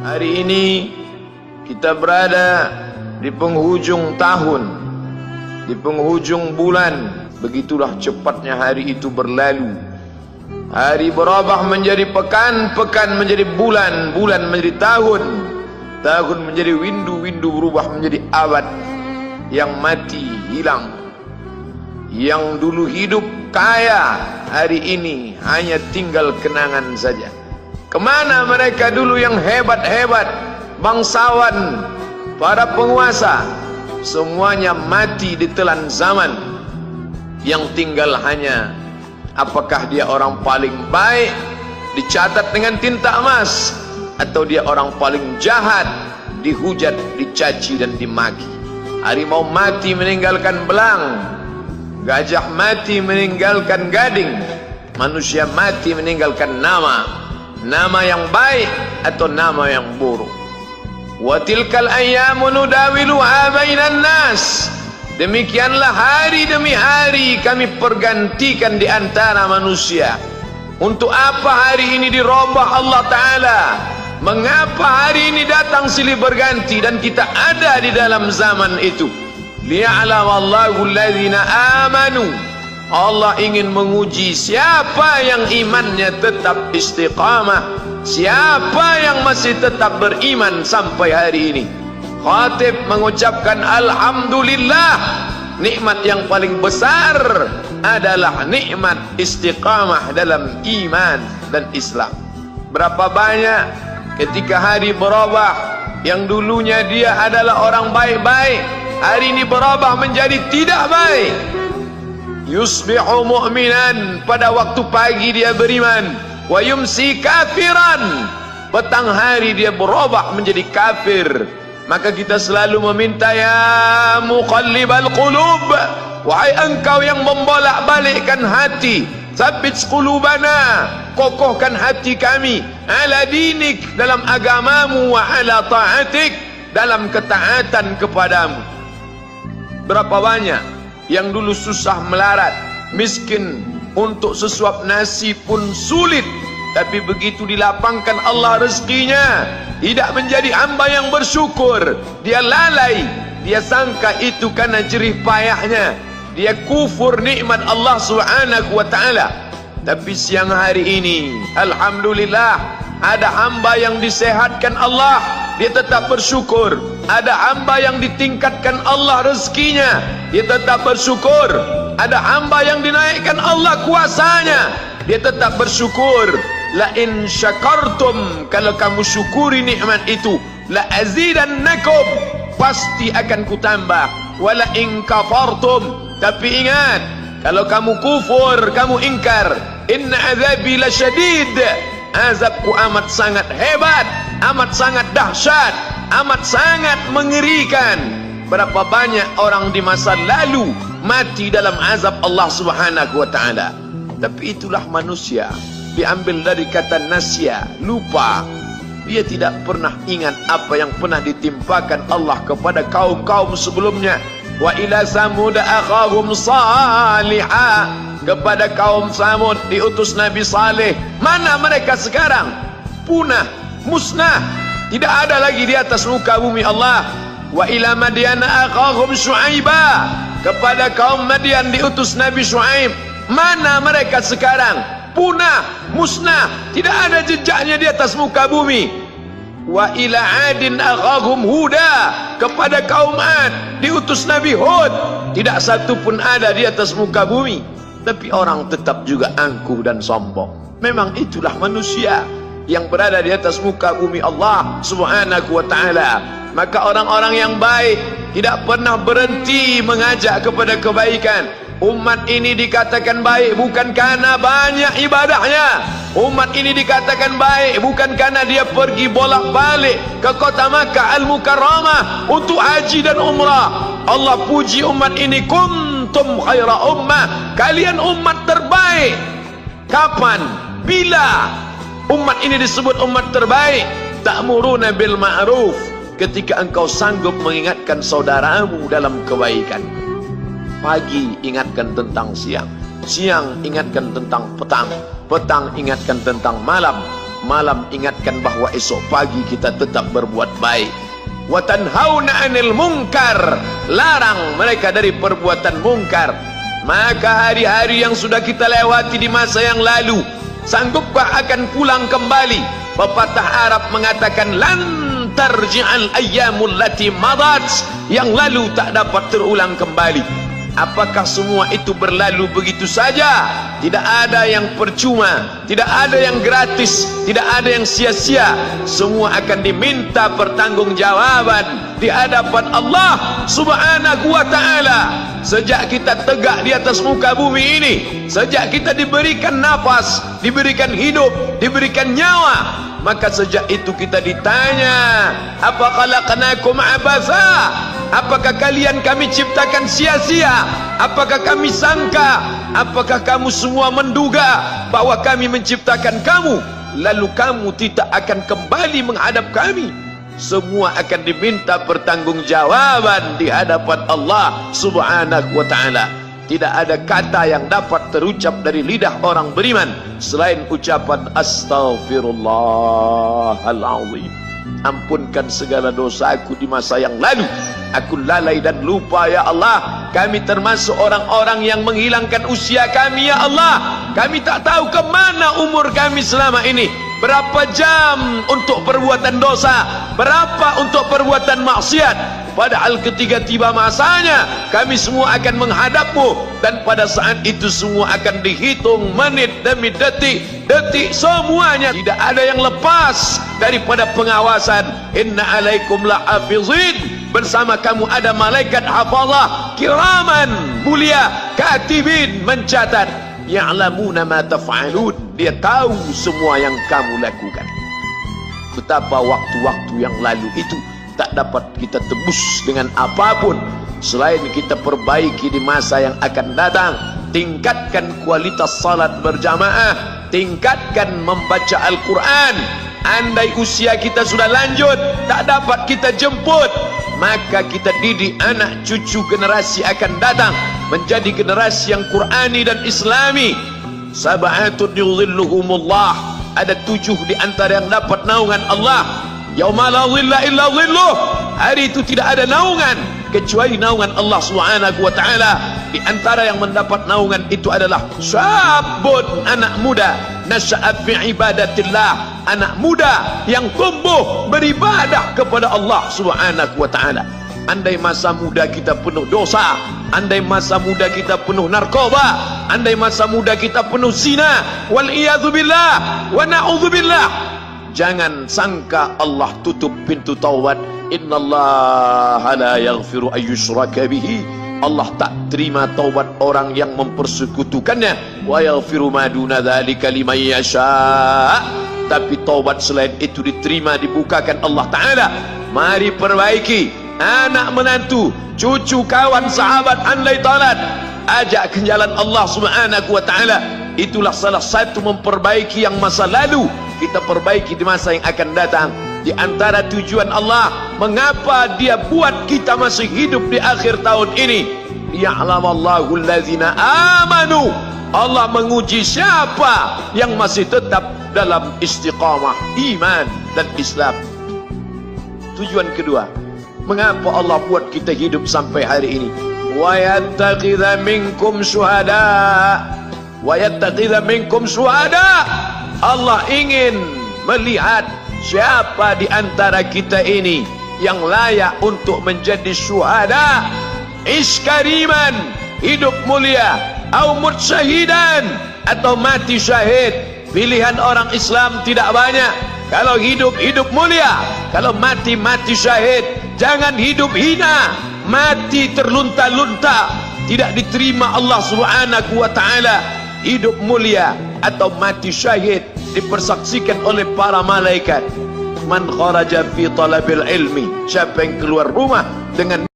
Hari ini kita berada di penghujung tahun, di penghujung bulan. Begitulah cepatnya hari itu berlalu. Hari berubah menjadi pekan, pekan menjadi bulan, bulan menjadi tahun, tahun menjadi windu, windu berubah menjadi abad. Yang mati hilang, yang dulu hidup kaya, hari ini hanya tinggal kenangan saja. Kemana mereka dulu yang hebat-hebat, bangsawan, para penguasa? Semuanya mati ditelan zaman. Yang tinggal hanya apakah dia orang paling baik, dicatat dengan tinta emas, atau dia orang paling jahat, dihujat, dicaci dan dimaki. Harimau mati meninggalkan belang, gajah mati meninggalkan gading, manusia mati meninggalkan nama. Nama yang baik atau nama yang buruk. Wa tilkal ayyamu nudawiluha bainan nas. Demikianlah hari demi hari kami pergantikan di antara manusia. Untuk apa hari ini dirubah Allah Ta'ala? Mengapa hari ini datang silih berganti dan kita ada di dalam zaman itu? Liya'lamallahu alladhina amanu. Allah ingin menguji siapa yang imannya tetap istiqamah, siapa yang masih tetap beriman sampai hari ini. Khatib mengucapkan alhamdulillah, nikmat yang paling besar adalah nikmat istiqamah dalam iman dan Islam. Berapa banyak ketika hari berubah, yang dulunya dia adalah orang baik-baik, hari ini berubah menjadi tidak baik. Yusbihu mu'minan, pada waktu pagi dia beriman, wa yumsi kafiran, petang hari dia berubah menjadi kafir. Maka kita selalu meminta, ya muqallibal qulub, wahai engkau yang membolak-balikkan hati, tsabbit qulubana, kokohkan hati kami, ala dinik, dalam agamamu, wa ala ta'atik, dalam ketaatan kepadamu. Berapa banyak yang dulu susah melarat, miskin, untuk sesuap nasi pun sulit, tapi begitu dilapangkan Allah rezekinya, tidak menjadi hamba yang bersyukur. Dia lalai, dia sangka itu karena jerih payahnya, dia kufur nikmat Allah Subhanahu wa ta'ala. Tapi siang hari ini, alhamdulillah, ada hamba yang disehatkan Allah, dia tetap bersyukur. Ada hamba yang ditingkatkan Allah rezekinya, dia tetap bersyukur. Ada hamba yang dinaikkan Allah kuasanya, dia tetap bersyukur. La in syakartum, kalau kamu syukuri nikmat itu, la azidannakum, pasti akan kutambah. Wala in kafartum, tapi ingat, kalau kamu kufur, kamu ingkar, inna azabi lasyadid, azabku amat sangat hebat, amat sangat dahsyat, amat sangat mengerikan. Berapa banyak orang di masa lalu mati dalam azab Allah Subhanahu wa ta'ala. Tapi itulah manusia, diambil dari kata nasya, lupa. Dia tidak pernah ingat apa yang pernah ditimpakan Allah kepada kaum-kaum sebelumnya. Wa ila samud akhahum salihah, kepada kaum Samud diutus Nabi Saleh. Mana mereka sekarang? Punah, musnah, tidak ada lagi di atas muka bumi Allah. Wa ila Madyana akhahum Syu'aiba, kepada kaum Madian diutus Nabi Syu'aib. Mana mereka sekarang? Punah, musnah, tidak ada jejaknya di atas muka bumi. Wa ila Adin akhahum Huda, kepada kaum Ad diutus Nabi Hud. Tidak satu pun ada di atas muka bumi. Tapi orang tetap juga angkuh dan sombong. Memang itulah manusia yang berada di atas muka bumi Allah Subhanahu wa ta'ala. Maka orang-orang yang baik tidak pernah berhenti mengajak kepada kebaikan. Umat ini dikatakan baik bukan karena banyak ibadahnya. Umat ini dikatakan baik bukan karena dia pergi bolak-balik ke kota Makkah Al-Mukarramah untuk haji dan umrah. Allah puji umat ini, kuntum khaira ummah, kalian umat terbaik. Kapan? Bila umat ini disebut umat terbaik? Ta'muruna bil ma'ruf, ketika engkau sanggup mengingatkan saudaramu dalam kebaikan. Pagi ingatkan tentang siang, siang ingatkan tentang petang, petang ingatkan tentang malam, malam ingatkan bahwa esok pagi kita tetap berbuat baik. Wa tanhauna 'anil munkar, larang mereka dari perbuatan mungkar. Maka hari-hari yang sudah kita lewati di masa yang lalu, sanggupkah akan pulang kembali? Pepatah Arab mengatakan lan tarji'al ayyamul lati madat, yang lalu tak dapat terulang kembali. Apakah semua itu berlalu begitu saja? Tidak ada yang percuma, tidak ada yang gratis, tidak ada yang sia-sia. Semua akan diminta pertanggungjawaban di hadapan Allah Subhanahu wa ta'ala. Sejak kita tegak di atas muka bumi ini, sejak kita diberikan nafas, diberikan hidup, diberikan nyawa, maka sejak itu kita ditanya, apa khalaqnakum abatha? Apakah kalian kami ciptakan sia-sia? Apakah kami sangka? Apakah kamu semua menduga bahwa kami menciptakan kamu lalu kamu tidak akan kembali menghadap kami? Semua akan diminta pertanggungjawaban di hadapan Allah Subhanahu wa ta'ala. Tidak ada kata yang dapat terucap dari lidah orang beriman selain ucapan astaghfirullahaladzim. Ampunkan segala dosaku di masa yang lalu. Aku lalai dan lupa ya Allah. Kami termasuk orang-orang yang menghilangkan usia kami ya Allah. Kami tak tahu kemana umur kami selama ini. Berapa jam untuk perbuatan dosa, berapa untuk perbuatan maksiat. Padahal ketika tiba masanya, kami semua akan menghadapmu, dan pada saat itu semua akan dihitung menit demi detik, detik semuanya. Tidak ada yang lepas daripada pengawasan. Inna alaikum la'afizin, bersama kamu ada malaikat hafazah kiraman mulia, katibin mencatat, ya'lamuna ma taf'alun, dia tahu semua yang kamu lakukan. Betapa waktu-waktu yang lalu itu tak dapat kita tebus dengan apapun selain kita perbaiki di masa yang akan datang. Tingkatkan kualitas salat berjamaah, tingkatkan membaca Al-Quran. Andai usia kita sudah lanjut, tak dapat kita jemput, maka kita didik anak cucu generasi akan datang menjadi generasi yang Qurani dan Islami. Sab'atun yudhilluhumullah, ada 7 di antara yang dapat naungan Allah. Yauma la dhilla illa dhilluh, hari itu tidak ada naungan kecuali naungan Allah Subhanahu wa ta'ala. Di antara yang mendapat naungan itu adalah syabun, anak muda, nasya'a fi ibadatillah, anak muda yang tumbuh beribadah kepada Allah Subhanahu wa ta'ala. Andai masa muda kita penuh dosa, andai masa muda kita penuh narkoba, andai masa muda kita penuh zina, wal iyadzu billah wa na'udzu billah, jangan sangka Allah tutup pintu taubat. Innallaha la yaghfiru ayyushraka bihi, Allah tak terima taubat orang yang mempersekutukannya. Wa yaghfiru ma duna dzalika liman yasha, tapi taubat selain itu diterima, dibukakan Allah Ta'ala. Mari perbaiki. Anak menantu, cucu, kawan, sahabat, andai talat, ajak ke jalan Allah Subhanahu wa ta'ala. Itulah salah satu memperbaiki yang masa lalu, kita perbaiki di masa yang akan datang. Di antara tujuan Allah mengapa dia buat kita masih hidup di akhir tahun ini, liya'lamallahu allazina amanu, Allah menguji siapa yang masih tetap dalam istiqamah iman dan Islam. Tujuan kedua, mengapa Allah buat kita hidup sampai hari ini? Wa yattakhidha minkum syuhada, wa yattakhidha minkum syuhada, Allah ingin melihat siapa di antara kita ini yang layak untuk menjadi syuhada. Iskariman, hidup mulia, au mut syahidan, atau mati syahid. Pilihan orang Islam tidak banyak. Kalau hidup, hidup mulia. Kalau mati, mati syahid. Jangan hidup hina, mati terlunta-lunta, tidak diterima Allah Subhanahu wa ta'ala. Hidup mulia atau mati syahid dipersaksikan oleh para malaikat. Man kharaja fi talabil ilmi, siapa yang keluar rumah dengan